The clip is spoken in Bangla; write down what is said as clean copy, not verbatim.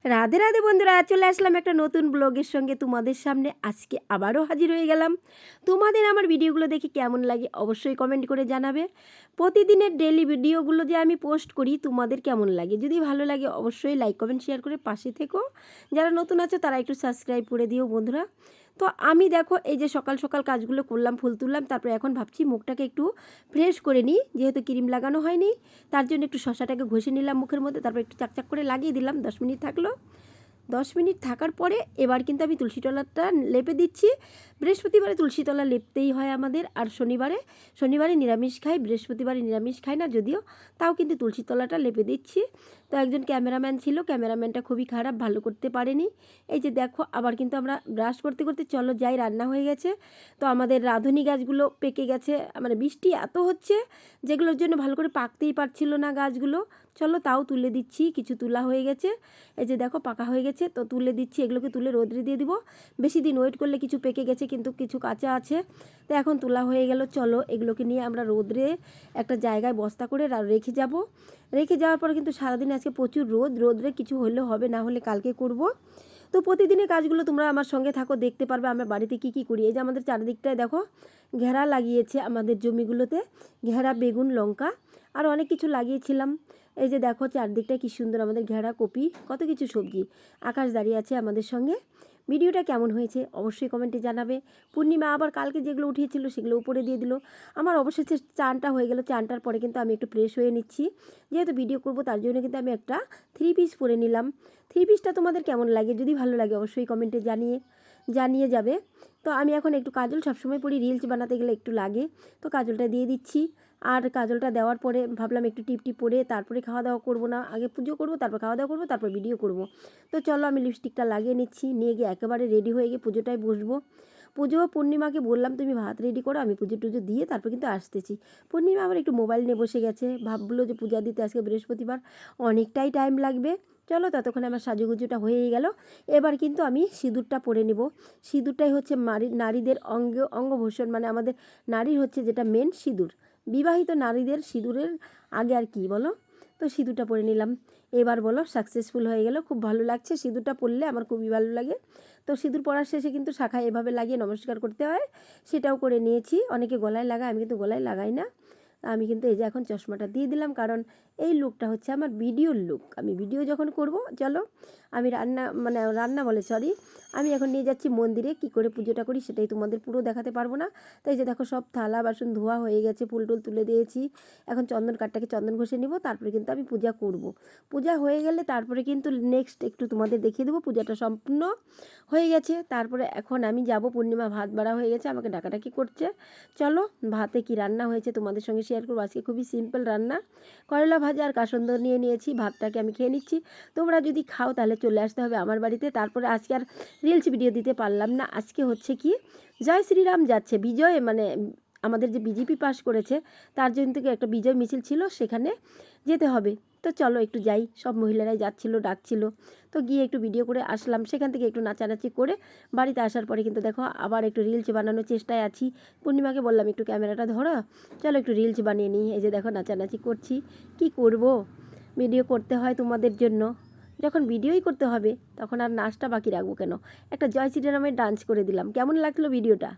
রাধে রাধে বন্ধুরা, চলে আসলাম একটা নতুন ব্লগের সঙ্গে তোমাদের সামনে। আজকে আবারও হাজির হয়ে গেলাম। তোমাদের আমার ভিডিওগুলো দেখে কেমন লাগে অবশ্যই কমেন্ট করে জানাবে। প্রতিদিনের ডেলি ভিডিওগুলো যে আমি পোস্ট করি তোমাদের কেমন লাগে, যদি ভালো লাগে অবশ্যই লাইক কমেন্ট শেয়ার করে পাশে থেকো। যারা নতুন আছো তারা একটু সাবস্ক্রাইব করে দিও বন্ধুরা। তো আমি দেখো এই যে সকাল সকাল কাজগুলো করলাম, ফুল তুললাম, তারপরে এখন ভাবছি মুখটাকে একটু ফ্রেশ করে নিই, যেহেতু ক্রিম লাগানো হয়নি। তার জন্য একটু শশাটাকে ঘষে নিলাম মুখের মধ্যে, তারপর একটু চাকচাক করে লাগিয়ে দিলাম। 10 মিনিট থাকলো। 10 মিনিট থাকার পরে এবার কিন্তু আমি তুলসী তলাটা লেপে দিচ্ছি। বৃহস্পতিবারে তুলসী তলা লেপতেই হয় আমাদের, আর শনিবারে নিরামিষ খাই, বৃহস্পতিবারে নিরামিষ খাই না যদিও, তাও কিন্তু তুলসী তলাটা লেপে দিচ্ছি। তো একজন ক্যামেরাম্যান ছিল, ক্যামেরাম্যানটা খুবই খারাপ, ভালো করতে পারেনি। এই যে দেখো আবার কিন্তু আমরা ব্রাশ করতে করতে চলো যাই, রান্না হয়ে গেছে। তো আমাদের রাঁধুনি গাছগুলো পেকে গেছে, মানে বৃষ্টি এত হচ্ছে যেগুলোর জন্য ভালো করে পাকতেই পারছিল না গাছগুলো। চলো তাও তুলে দিচ্ছি, কিছু তোলা হয়ে গেছে। এই যে দেখো পাকা হয়ে গেছে, তো তুলে দিচ্ছি। এগুলোকে তুলে রোদ্রে দিয়ে দিব। বেশি দিন ওয়েট করলে কিছু পেকে গেছে, কিন্তু কিছু কাঁচা আছে। তো এখন তোলা হয়ে গেল। চলো এগুলোকে নিয়ে আমরা রোদ্রে একটা জায়গায় বস্তা করে রেখে যাব। রেখে যাওয়ার পরে কিন্তু সারাদিন আজকে প্রচুর রোদ্রে কিছু হলেও হবে, না হলে কালকে করব। তো প্রতিদিনের কাজগুলো তোমরা আমার সঙ্গে থাকো, দেখতে পারবে আমরা বাড়িতে কী কী করি। এই যে আমাদের চারিদিকটায় দেখো ঘেরা লাগিয়েছে আমাদের জমিগুলোতে, ঘেরা, বেগুন, লঙ্কা আর অনেক কিছু লাগিয়েছিলাম। এই যে দেখো চারদিকটা কী সুন্দর, আমাদের ঘেরা, কপি, কত কিছু সবজি। আকাশ দাঁড়িয়ে আছে আমাদের সঙ্গে। ভিডিওটা কেমন হয়েছে অবশ্যই কমেন্টে জানাবে। পূর্ণিমা আবার কালকে যেগুলো উঠিয়েছিল সেগুলো উপরে দিয়ে দিল। আমার অবশেষে চানটা হয়ে গেল। চানটার পরে কিন্তু আমি একটু ফ্রেশ হয়ে নিচ্ছি, যেহেতু ভিডিও করব তার জন্য কিন্তু আমি একটা 3 পিস পরে নিলাম। 3 পিসটা তোমাদের কেমন লাগে, যদি ভালো লাগে অবশ্যই কমেন্টে জানিয়ে যাবে। তো আমি এখন একটু কাজল সবসময় পরি, রিলস বানাতে গেলে একটু লাগে, তো কাজলটা দিয়ে দিচ্ছি। আর কাজলটা দেওয়ার পরে ভাবলাম একটু টিপ পরে তারপরে খাওয়া দাওয়া করবো না, আগে পুজো করবো, তারপর খাওয়া দাওয়া করবো, তারপর ভিডিও করব। তো চলো আমি লিপস্টিকটা লাগিয়ে নিচ্ছি, নিয়ে গিয়ে একেবারে রেডি হয়ে গিয়ে পুজোটায় বসবো। পূর্ণিমাকে বললাম তুমি ভাত রেডি করো, আমি পুজো টুজো দিয়ে তারপর কিন্তু আসতেছি। পূর্ণিমা আবার একটু মোবাইল নিয়ে বসে গেছে, ভাবলো যে পূজা দিতে আজকে বৃহস্পতিবার অনেকটাই টাইম লাগবে। চলো ততক্ষণে আমার সাজুগুজুটা হয়েই গেল। এবার কিন্তু আমি সিঁদুরটা পরে নেব। সিঁদুরটাই হচ্ছে নারীদের অঙ্গভূষণ, মানে আমাদের নারীর হচ্ছে যেটা মেন সিঁদুর। বিবাহিত নারীদের সিঁদুরের আগে আর কি বলো। তো সিঁদুরটা পরে নিলাম। এবার বলো সাকসেসফুল হয়ে গেল, খুব ভালো লাগছে। সিঁদুরটা পরলে আমার খুবই ভালো লাগে। তো সিঁদুর পরার শেষে কিন্তু শাখায় এভাবে লাগিয়ে নমস্কার করতে হয়, সেটাও করে নিয়েছি। অনেকে গলায় লাগায়, আমি কিন্তু গলায় লাগাই না। আমি কিন্তু এই যে এখন চশমাটা দিয়ে দিলাম, কারণ এই লুকটা হচ্ছে আমার ভিডিওর লুক। আমি ভিডিও যখন করব, চলো আমি রান্না বলে সরি, আমি এখন নিয়ে যাচ্ছি মন্দিরে। কি করে পুজোটা করি সেটাই তোমাদের পুরো দেখাতে পারবো না। তাই যে দেখো সব থালা বাসন ধোয়া হয়ে গেছে, ফুল টুল তুলে দিয়েছি। এখন চন্দন কাঠটাকে চন্দন ঘষে নিব, তারপরে কিন্তু আমি পূজা করব। পূজা হয়ে গেলে তারপরে কিন্তু নেক্সট একটু তোমাদের দেখিয়ে দেবো পূজাটা সম্পূর্ণ হয়ে গেছে। তারপরে এখন আমি যাব, পূর্ণিমা ভাত বাড়া হয়ে গেছে, আমাকে ডাকাডাকি করছে। চলো ভাতে কি রান্না হয়েছে তোমাদের সঙ্গে শেয়ার করবো। আজকে খুবই সিম্পল রান্না, করলা ভাজা আর কাসন্দ নিয়ে নিয়েছি। ভাতটাকে আমি খেয়ে নিচ্ছি। তোমরা যদি খাও তাহলে চলে আসতে হবে আমার বাড়িতে। তারপরে আজকে আর রিলস ভিডিও দিতে পারলাম না। আজকে হচ্ছে কি জয় শ্রীরাম যাচ্ছে, বিজয় মানে আমাদের যে বিজেপি পাস করেছে তার জন্য থেকে একটা বিজয় মিছিল ছিল, সেখানে যেতে হবে। তো চলো একটু যাই, সব মহিলারাই যাচ্ছিলো, ডাকছিল। তো গিয়ে একটু ভিডিও করে আসলাম, সেখান থেকে একটু নাচানাচি করে বাড়িতে আসার পরে কিন্তু দেখো আবার একটু রিলস বানানোর চেষ্টায় আছি। পূর্ণিমাকে বললাম একটু ক্যামেরাটা ধরো, চলো একটু রিলস বানিয়ে নিই। এই যে দেখো নাচানাচি করছি, কি করব, ভিডিও করতে হয় তোমাদের জন্য। যখন ভিডিওই করতে হবে তখন আর নাচটা বাকি রাখবো কেন। একটা জয় শ্রীরামের ডান্স করে দিলাম। কেমন লাগলো ভিডিওটা?